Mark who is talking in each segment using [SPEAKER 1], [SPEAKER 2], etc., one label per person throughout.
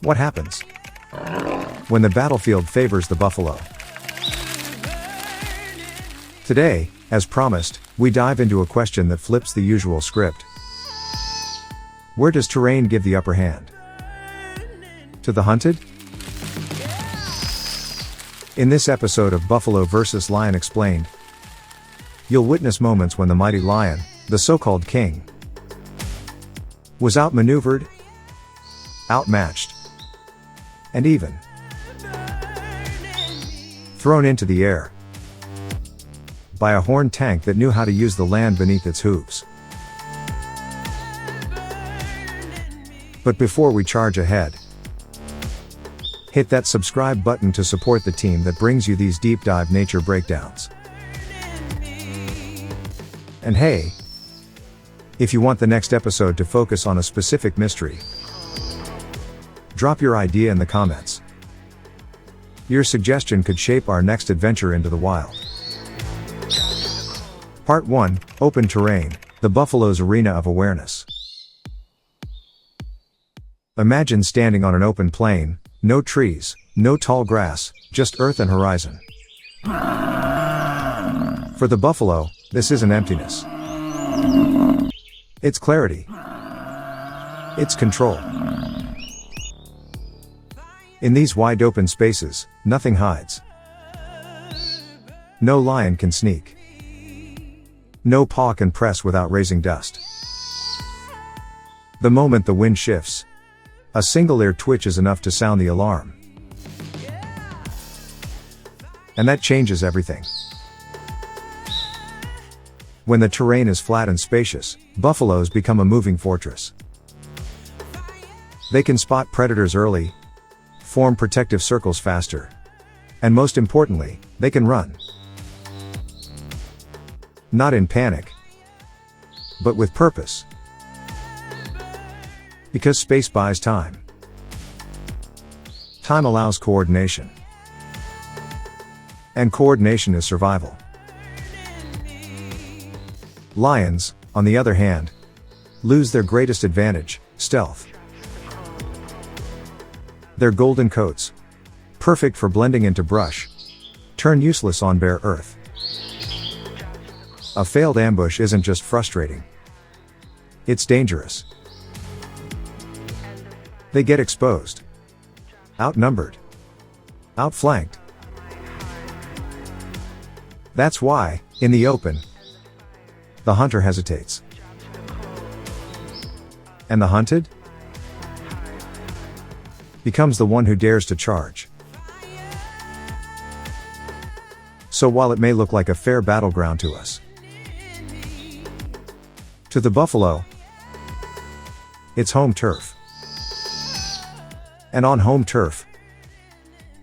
[SPEAKER 1] What happens when the battlefield favors the buffalo? Today, as promised, we dive into a question that flips the usual script. Where does terrain give the upper hand? To the hunted? In this episode of Buffalo vs. Lion Explained, you'll witness moments when the mighty lion, the so-called king, was outmaneuvered, outmatched, and even thrown into the air by a horned tank that knew how to use the land beneath its hooves. But before we charge ahead, hit that subscribe button to support the team that brings you these deep dive nature breakdowns. And hey, if you want the next episode to focus on a specific mystery, drop your idea in the comments. Your suggestion could shape our next adventure into the wild. Part 1, Open Terrain, the buffalo's arena of awareness. Imagine standing on an open plain, no trees, no tall grass, just earth and horizon. For the buffalo, this isn't emptiness. It's clarity. It's control. In these wide open spaces, nothing hides. No lion can sneak. No paw can press without raising dust. The moment the wind shifts, a single ear twitch is enough to sound the alarm. And that changes everything. When the terrain is flat and spacious, buffaloes become a moving fortress. They can spot predators early, form protective circles faster, and most importantly, they can run. Not in panic, but with purpose. Because space buys time. Time allows coordination. And coordination is survival. Lions, on the other hand, lose their greatest advantage, stealth. Their golden coats, perfect for blending into brush, turn useless on bare earth. A failed ambush isn't just frustrating. It's dangerous. They get exposed, outnumbered, outflanked. That's why, in the open, the hunter hesitates. And the hunted becomes the one who dares to charge. So while it may look like a fair battleground to us, to the buffalo, it's home turf. And on home turf,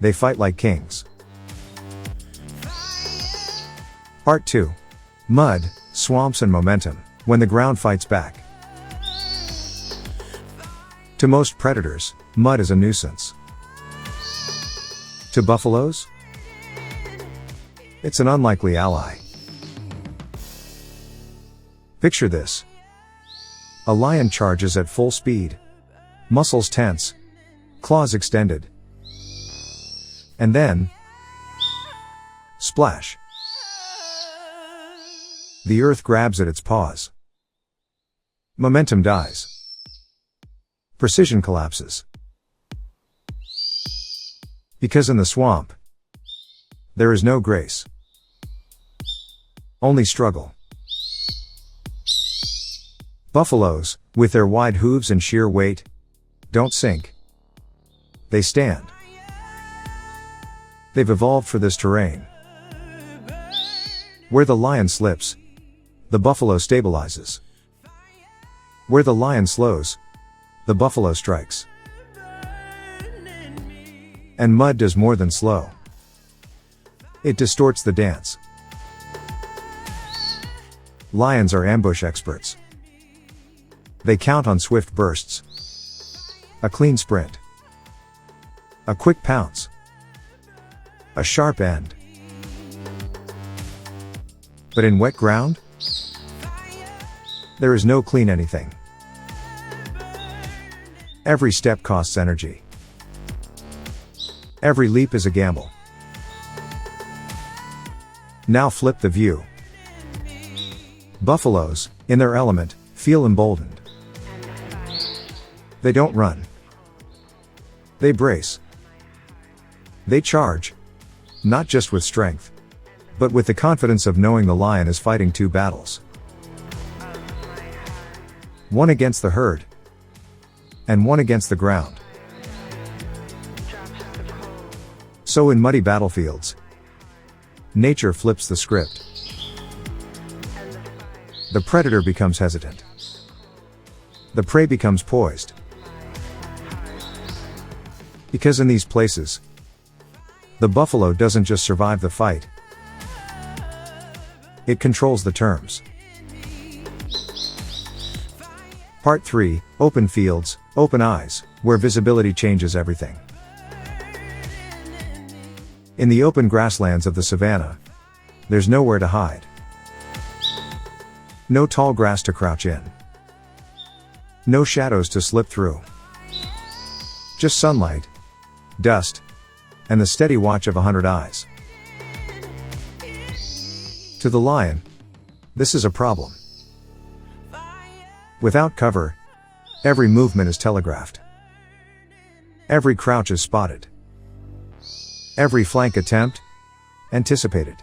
[SPEAKER 1] they fight like kings. Part 2. Mud, swamps and momentum, when the ground fights back. To most predators, mud is a nuisance. To buffaloes, it's an unlikely ally. Picture this. A lion charges at full speed, muscles tense, claws extended. And then, splash. The earth grabs at its paws. Momentum dies. Precision collapses. Because in the swamp, there is no grace. Only struggle. Buffaloes, with their wide hooves and sheer weight, don't sink. They stand. They've evolved for this terrain. Where the lion slips, the buffalo stabilizes. Where the lion slows, the buffalo strikes. And mud does more than slow. It distorts the dance. Lions are ambush experts. They count on swift bursts, a clean sprint, a quick pounce, a sharp end. But in wet ground, there is no clean anything. Every step costs energy. Every leap is a gamble. Now flip the view. Buffaloes, in their element, feel emboldened. They don't run. They brace. They charge. Not just with strength, but with the confidence of knowing the lion is fighting two battles. One against the herd, and one against the ground. So in muddy battlefields, nature flips the script. The predator becomes hesitant. The prey becomes poised. Because in these places, the buffalo doesn't just survive the fight, it controls the terms. Part 3, Open Fields, Open Eyes, where visibility changes everything. In the open grasslands of the savanna, there's nowhere to hide. No tall grass to crouch in. No shadows to slip through. Just sunlight, dust, and the steady watch of 100 eyes. To the lion, this is a problem. Without cover, every movement is telegraphed. Every crouch is spotted. Every flank attempt, anticipated.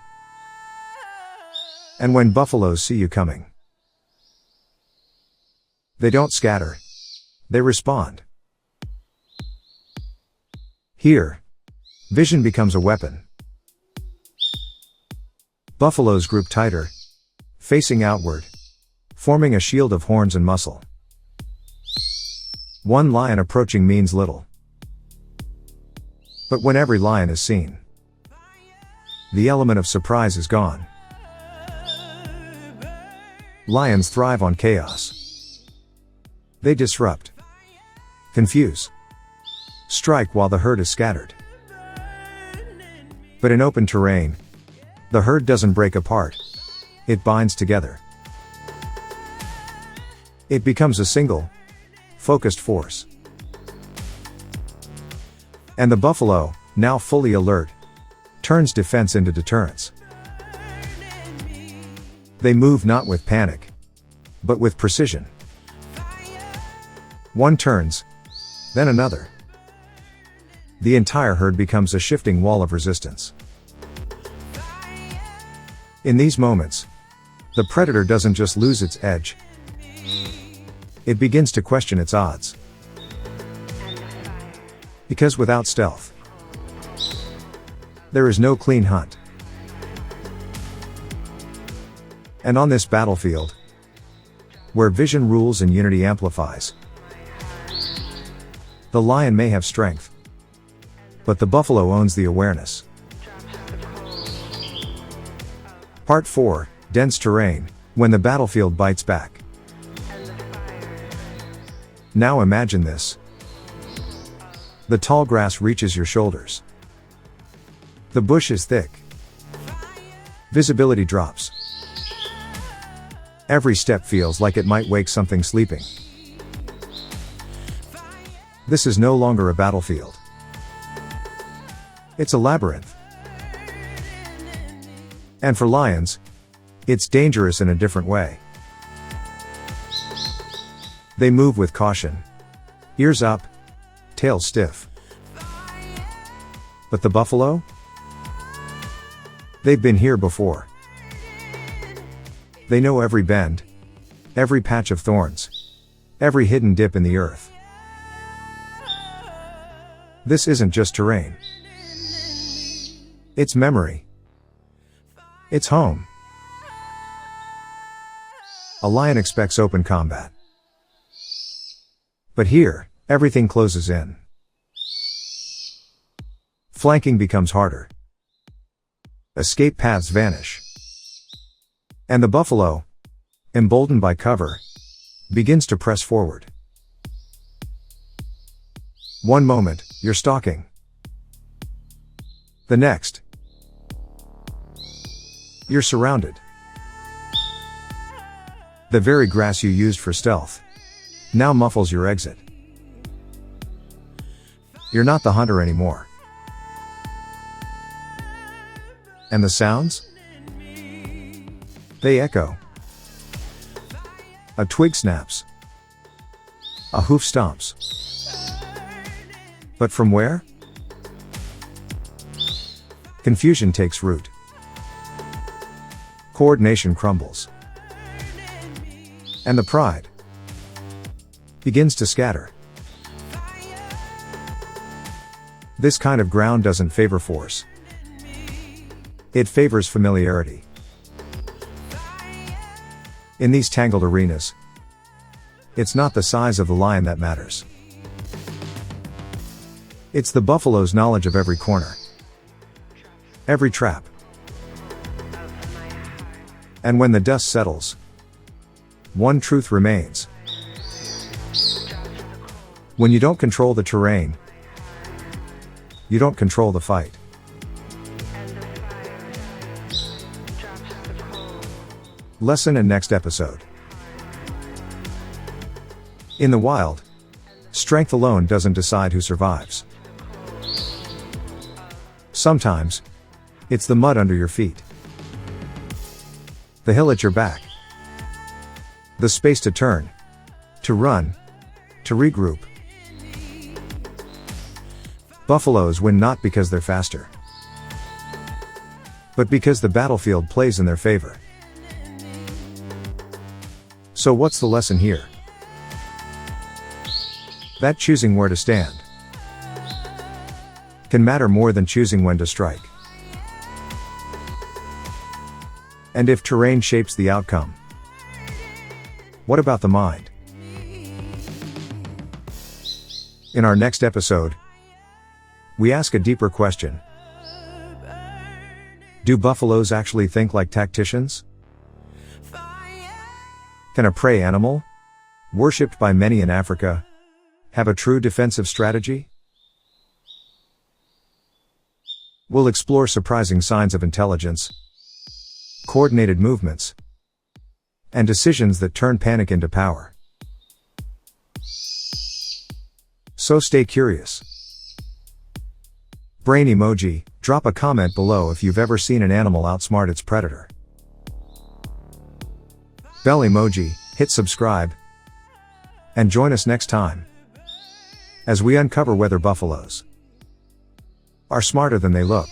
[SPEAKER 1] And when buffaloes see you coming, they don't scatter, they respond. Here, vision becomes a weapon. Buffaloes group tighter, facing outward, forming a shield of horns and muscle. One lion approaching means little. But when every lion is seen, the element of surprise is gone. Lions thrive on chaos. They disrupt, confuse, strike while the herd is scattered. But in open terrain, the herd doesn't break apart, it binds together. It becomes a single, focused force. And the buffalo, now fully alert, turns defense into deterrence. They move not with panic, but with precision. One turns, then another. The entire herd becomes a shifting wall of resistance. In these moments, the predator doesn't just lose its edge, it begins to question its odds. Because without stealth, there is no clean hunt. And on this battlefield, where vision rules and unity amplifies, the lion may have strength, but the buffalo owns the awareness. Part 4, Dense Terrain, when the battlefield bites back. Now imagine this. The tall grass reaches your shoulders. The bush is thick. Visibility drops. Every step feels like it might wake something sleeping. This is no longer a battlefield. It's a labyrinth. And for lions, it's dangerous in a different way. They move with caution. Ears up, tail stiff. But the buffalo? They've been here before. They know every bend, every patch of thorns, every hidden dip in the earth. This isn't just terrain. It's memory. It's home. A lion expects open combat. But here, everything closes in. Flanking becomes harder. Escape paths vanish. And the buffalo, emboldened by cover, begins to press forward. One moment, you're stalking. The next, you're surrounded. The very grass you used for stealth now muffles your exit. You're not the hunter anymore. And the sounds? They echo. A twig snaps. A hoof stomps. But from where? Confusion takes root. Coordination crumbles. And the pride begins to scatter. This kind of ground doesn't favor force. It favors familiarity. In these tangled arenas, it's not the size of the lion that matters. It's the buffalo's knowledge of every corner, every trap. And when the dust settles, one truth remains. When you don't control the terrain, you don't control the fight. Lesson in next episode. In the wild, strength alone doesn't decide who survives. Sometimes, it's the mud under your feet, the hill at your back, the space to turn, to run, to regroup. Buffaloes win not because they're faster, but because the battlefield plays in their favor. So what's the lesson here? That choosing where to stand can matter more than choosing when to strike. And if terrain shapes the outcome, what about the mind? In our next episode, we ask a deeper question. Do buffaloes actually think like tacticians? Can a prey animal, worshipped by many in Africa, have a true defensive strategy? We'll explore surprising signs of intelligence, coordinated movements, and decisions that turn panic into power. So stay curious. Brain emoji, drop a comment below if you've ever seen an animal outsmart its predator. Bell emoji, hit subscribe, and join us next time as we uncover whether buffaloes are smarter than they look.